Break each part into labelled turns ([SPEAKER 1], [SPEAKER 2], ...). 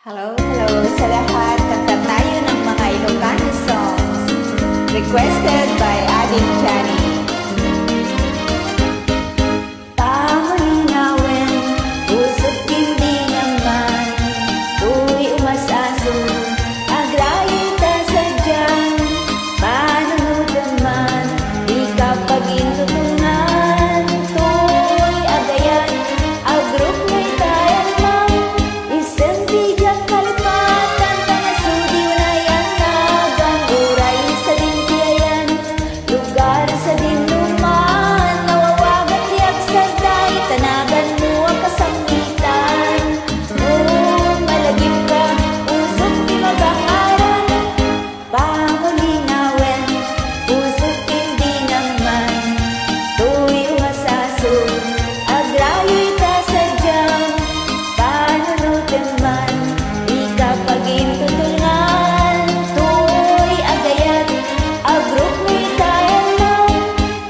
[SPEAKER 1] Hello, hello sa lahat. Kanta tayo ng mga Ilocano songs requested by Ading Johnny. Pahulinawin, usap hindi naman, tuwi umasaso, aglayin ta sadyang, panunod naman, di kapag inutungan, tuwi agayan, agrok may tayan lang, isang bigyan kalipatan, pangasudi walayan nagan, uray sa dintiayan, lugar sa dinuman, nawawagan diyak sa day, tanagan mo ang kasangitan, malagip ka, usok di mag-aaral, pangulinawin, usok hindi naman, tuwi umasaso, agrayo'y kasadyang, panunutin man, di kapag intutulungan, tuwi agayat, agrok mo'y tayan lang,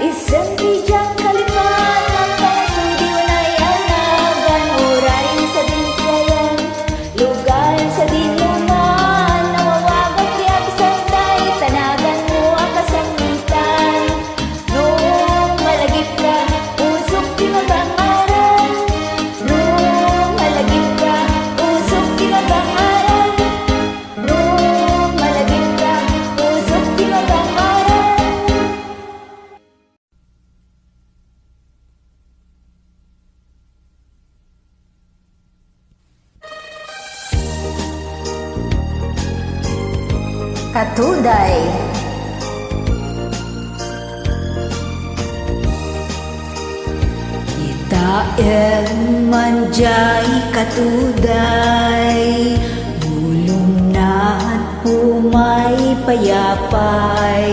[SPEAKER 1] isang tidyang kalipatan, pangasudi walayan nagan, uray sa dintiayan, lugar sa dinuman, nawawagan diyak sa day, tanagan mo ang kasangitan, nung malagip ka, usok di mag-aaral, nung malagip ka, usok di mag-aaral, nung malagip ka, usok di mag-aaral. Katuday. Itaen manjay katuday, bulong na at pumay payapay,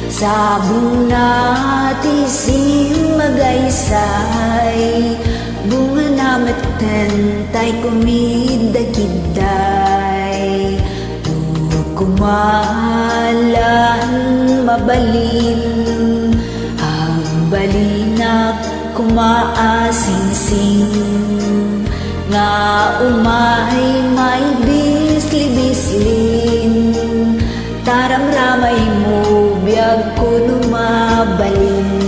[SPEAKER 1] sabong na at ising magaysay, bunga namat tentay kumidagiday, kumalan mabalin, ang balinak kumaasing-sing, nga umay may bisli-bislin, taramramay mo biyag ko lumabalin.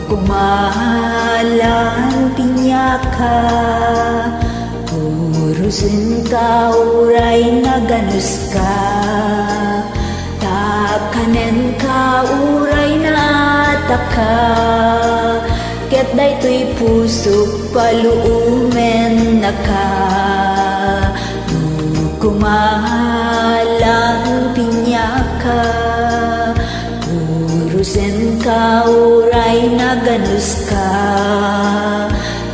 [SPEAKER 1] Kumahalan pinyaka, purusin ka uray na ganus ka, takanen ka uray na ataka, ket daytoy pusok paluumen na ka. Kumahalan pinyaka, purusin ka uray na ganus ka,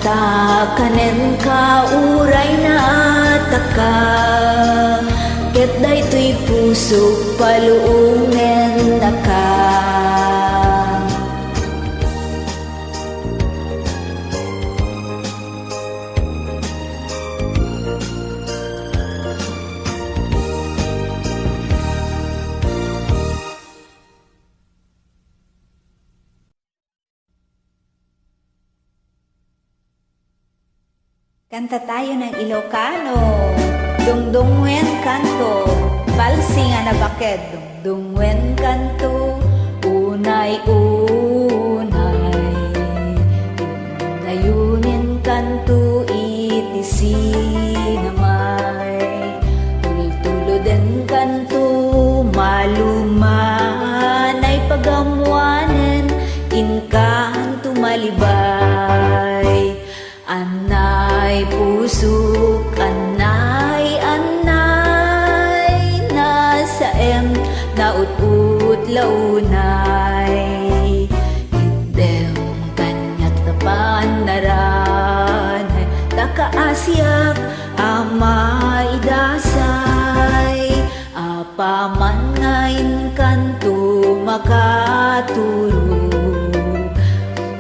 [SPEAKER 1] takanen ka uray na ataka, ket daytoy pusok paluungen na ka. Kanta tayo ng Ilocano, dungdungwen kanto, balsing anabaked, dungdungwen kanto, unay-unay, dungdayunin kanto, itisi namay, tultuloden kanto, malumanay pagamuanen, inkanto malibay, anay pusok, anay nasa naut-ut launay, idem kanyat tapan naranay, takaasyak amay dasay, apamangain kanto makatulog,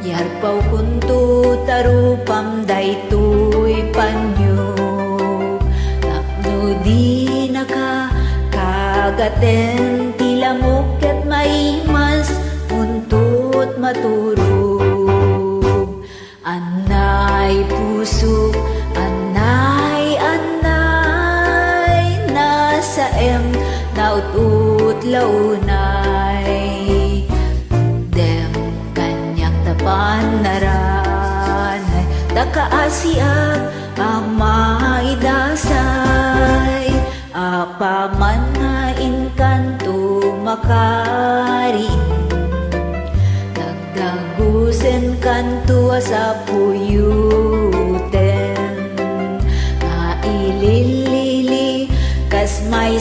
[SPEAKER 1] yarpaw kunto tarupam daytoy panyo, tapno di naka Pagaten tilamok ket maimas untot maturog. Anay pusok, anay nasa naut-ut launay. Dem kanyak tapan naranay, takaasiag amay dasay. Apaman na inkanto makari, nagdagusen kanto sa puyuten. Maililili kas may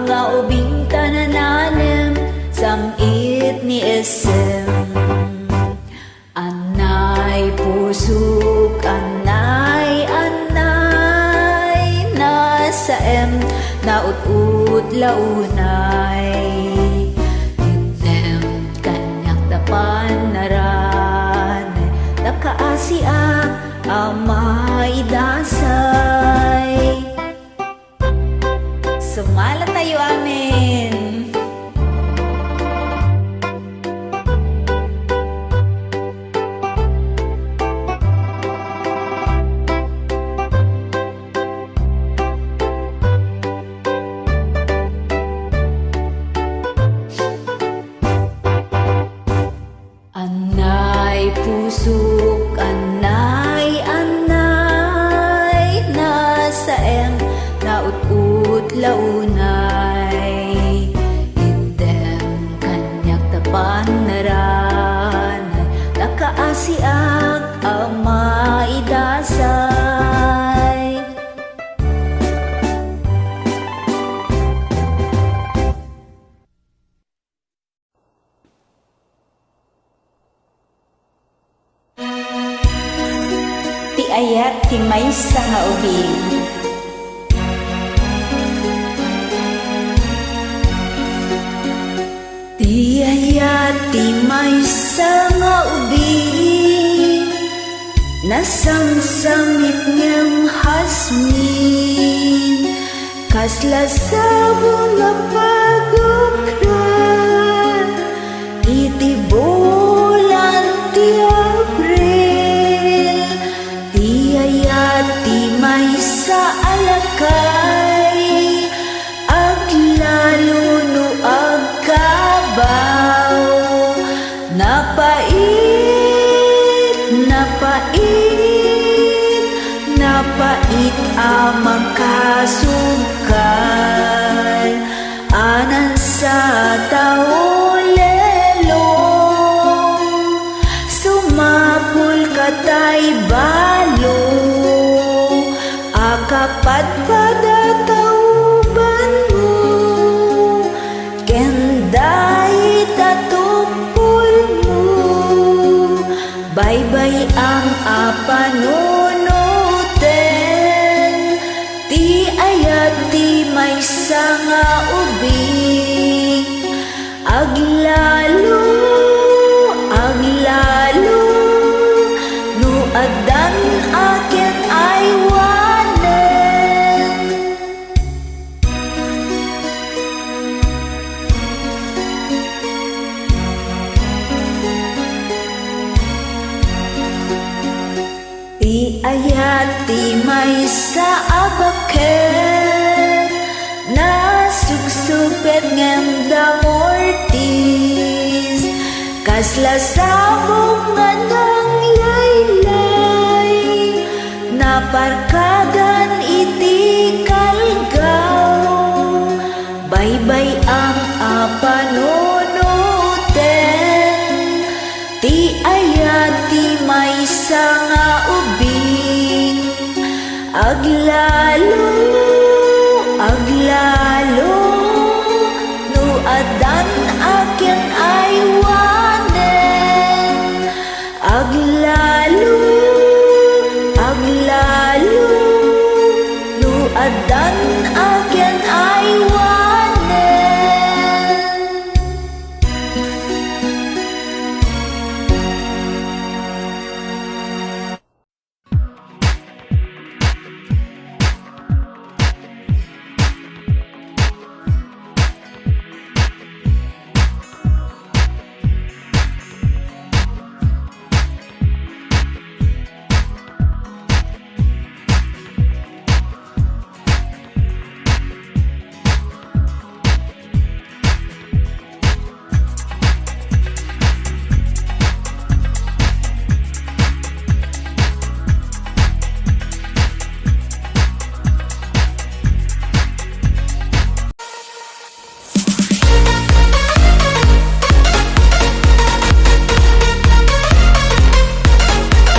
[SPEAKER 1] nga ubing tanananem samit ni SM. Anay pusok, anay nasa naut-ut launay. Item kanyak tapan naranay, takaasiak amay dasay. Sumala tayo, amin. Anay pusok, anay nasa naut-ut launay. Item kanyak tapan naranay, takaasiag amay dasay. Ti ayat ti maysa nga ubing, ti ayat ti maysa nga ubing, nasamsamit ngem hasmin, kasla sabong nga pagukran, iti bulan ti Abril. Ti ayat ti maysa alakay, aglalo no agkabaw. Napait amang kasukal, anan sa taolelong, sumapul katay balo, akapat padatauban mo, kenday tatupul mo, baybay ang apanunuten. Ti ayat ti maysa nga ubing, aglalo no addan aken ay wanen. Ti ayat ti maysa abaket, nasugsupet ngem damortis, kasla sabong nga nanglaylay, naparkadan iti kalgaw, baybay ang apano